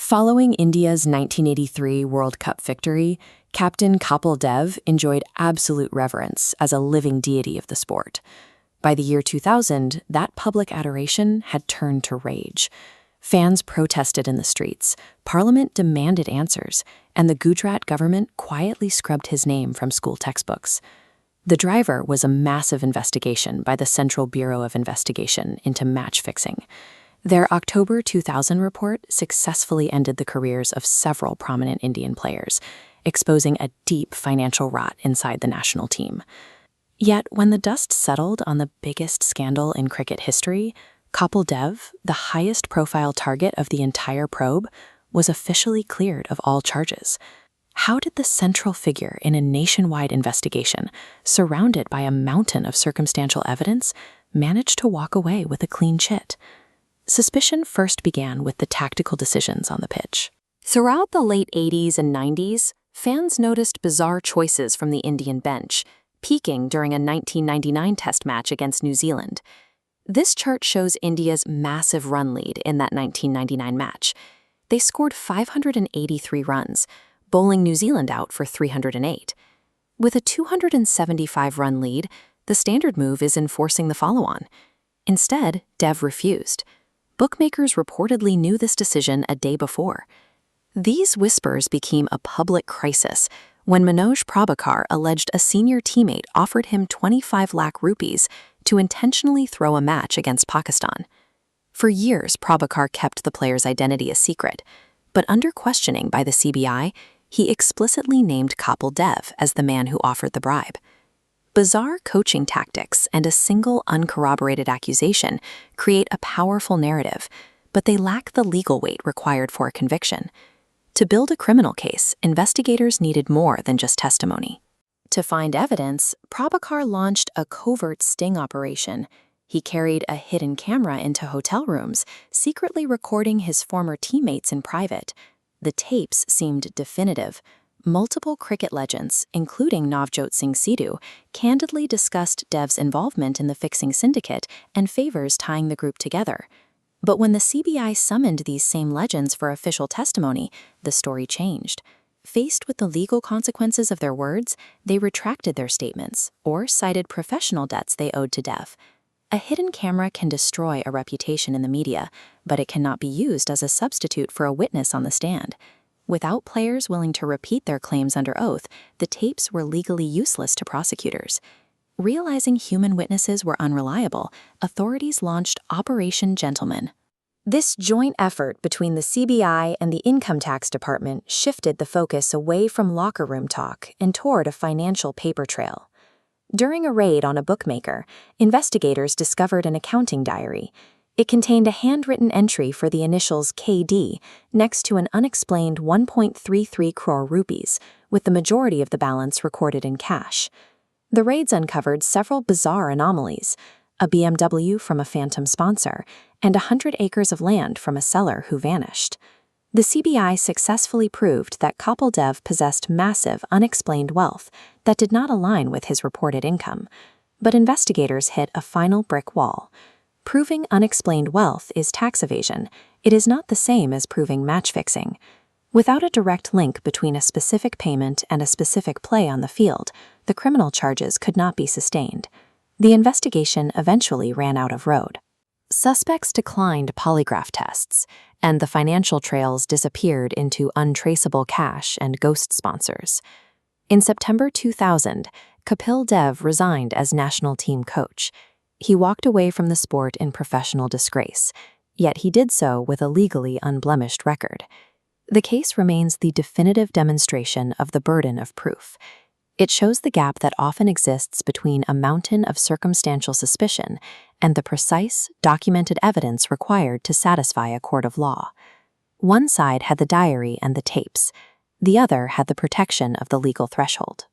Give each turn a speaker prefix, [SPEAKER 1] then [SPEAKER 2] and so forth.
[SPEAKER 1] Following India's 1983 World Cup victory, Captain Kapil Dev enjoyed absolute reverence as a living deity of the sport. By the year 2000, that public adoration had turned to rage. Fans protested in the streets, Parliament demanded answers, and the Gujarat government quietly scrubbed his name from school textbooks. The driver was a massive investigation by the Central Bureau of Investigation into match fixing. Their October 2000 report successfully ended the careers of several prominent Indian players, exposing a deep financial rot inside the national team. Yet, when the dust settled on the biggest scandal in cricket history, Kapil Dev, the highest-profile target of the entire probe, was officially cleared of all charges. How did the central figure in a nationwide investigation, surrounded by a mountain of circumstantial evidence, manage to walk away with a clean chit? Suspicion first began with the tactical decisions on the pitch. Throughout the late 80s and 90s, fans noticed bizarre choices from the Indian bench, peaking during a 1999 Test match against New Zealand. This chart shows India's massive run lead in that 1999 match. They scored 583 runs, bowling New Zealand out for 308. With a 275-run lead, the standard move is enforcing the follow-on. Instead, Dev refused. Bookmakers reportedly knew this decision a day before. These whispers became a public crisis when Manoj Prabhakar alleged a senior teammate offered him 25 lakh rupees to intentionally throw a match against Pakistan. For years, Prabhakar kept the player's identity a secret, but under questioning by the CBI, he explicitly named Kapil Dev as the man who offered the bribe. Bizarre coaching tactics and a single uncorroborated accusation create a powerful narrative, but they lack the legal weight required for a conviction. To build a criminal case, investigators needed more than just testimony. To find evidence, Prabhakar launched a covert sting operation. He carried a hidden camera into hotel rooms, secretly recording his former teammates in private. The tapes seemed definitive. Multiple cricket legends, including Navjot Singh Sidhu, candidly discussed Dev's involvement in the fixing syndicate and favors tying the group together. But when the CBI summoned these same legends for official testimony, the story changed. Faced with the legal consequences of their words, they retracted their statements or cited professional debts they owed to Dev. A hidden camera can destroy a reputation in the media, but it cannot be used as a substitute for a witness on the stand. Without players willing to repeat their claims under oath, the tapes were legally useless to prosecutors. Realizing human witnesses were unreliable, authorities launched Operation Gentleman. This joint effort between the CBI and the Income Tax Department shifted the focus away from locker room talk and toward a financial paper trail. During a raid on a bookmaker, investigators discovered an accounting diary. It contained a handwritten entry for the initials KD next to an unexplained 1.33 crore rupees, with the majority of the balance recorded in cash. The raids uncovered several bizarre anomalies: a BMW from a phantom sponsor, and 100 acres of land from a seller who vanished. The CBI successfully proved that Kapil Dev possessed massive, unexplained wealth that did not align with his reported income. But investigators hit a final brick wall. Proving unexplained wealth is tax evasion. It is not the same as proving match fixing. Without a direct link between a specific payment and a specific play on the field, the criminal charges could not be sustained. The investigation eventually ran out of road. Suspects declined polygraph tests, and the financial trails disappeared into untraceable cash and ghost sponsors. In September 2000, Kapil Dev resigned as national team coach. He walked away from the sport in professional disgrace, yet he did so with a legally unblemished record. The case remains the definitive demonstration of the burden of proof. It shows the gap that often exists between a mountain of circumstantial suspicion and the precise, documented evidence required to satisfy a court of law. One side had the diary and the tapes. The other had the protection of the legal threshold.